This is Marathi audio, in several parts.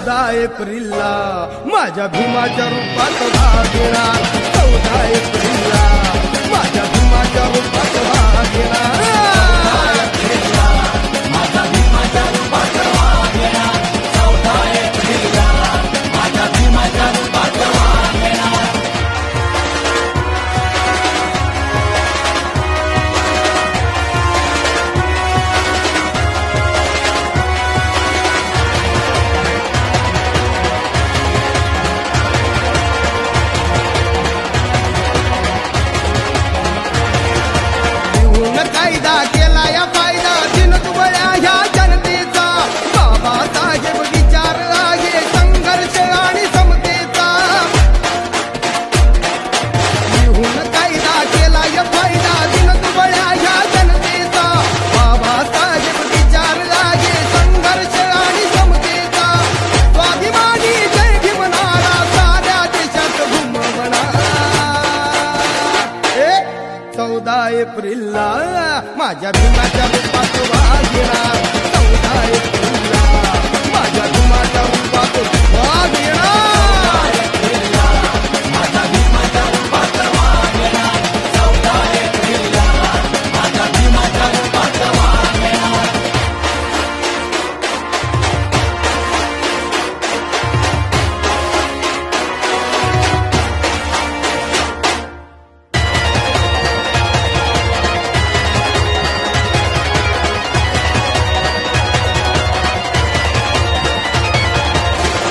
14 एप्रिलला माझ्या भीमाच्या रूपात भाग घेणार. 14 एप्रिलला माझ्या भीमाच्या रूपात भाग घेणार. कायदा केला या फायदा दिनदुबळ्या ह्या जनतेचा. बाबासाहेब विचार आहे संघर्ष आणि समतेचा. लिहून कायदा केला या फायदा दिनदुबळ्या ह्या जनतेचा. बाबासाहेब विचार आहे संघर्ष आणि समतेचा. स्वाभिमानी जय भीम नारा साऱ्या देशात घुमवणार. 14 एप्रिलला माझ्या भीमाच्या रूपात भाग घेणार. 14 एप्रिलला माझ्या भीमाच्या रूपात भाग घेणार.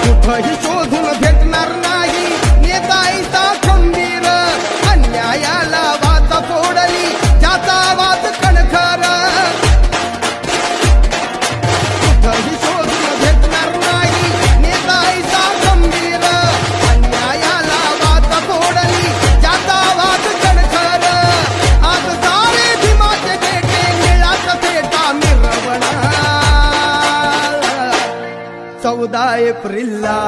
कुठंही शोधून भेटणार नाही नेताईचा खंबीर. अन्यायाला वाचा फोडली ज्याचा आवाज कणखर. कुठंही शोधून भेटणार नाही नेताईचा खंबीर. अन्यायाला वाचा फोडली ज्याचा आवाज कणखर. आज सारे भीमाचे बेटे निळाच फेटा मिरवणार. 14 एप्रिलला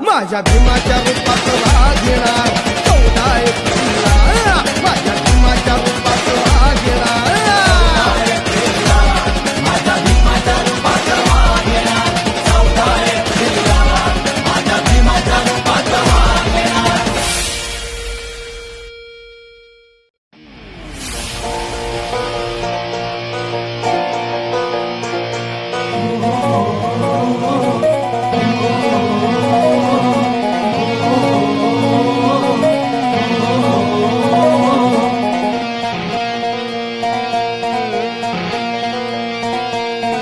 माझ्या भीमाच्या रूपात भाग घेणार. 14 एप्रिलला माझ्या भीमाच्या रूपात भाग घेणार.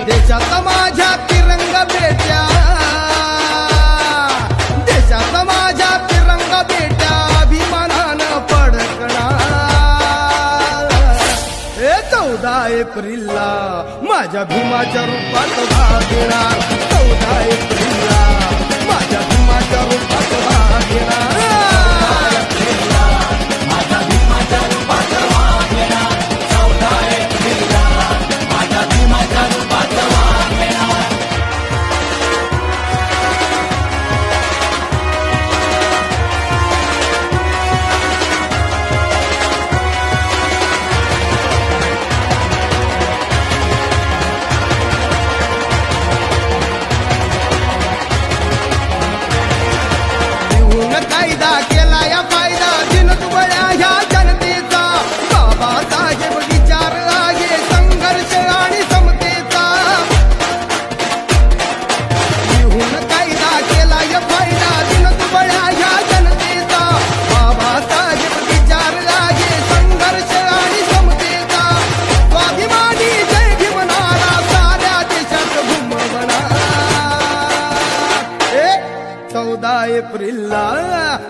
देशात माझ्या तिरंग बेट्या. देशात माझ्या तिरंग बेट्या अभिमानानं फडकणार. 14 एप्रिलला माझ्या भीमाच्या रूपात भाग घेणार.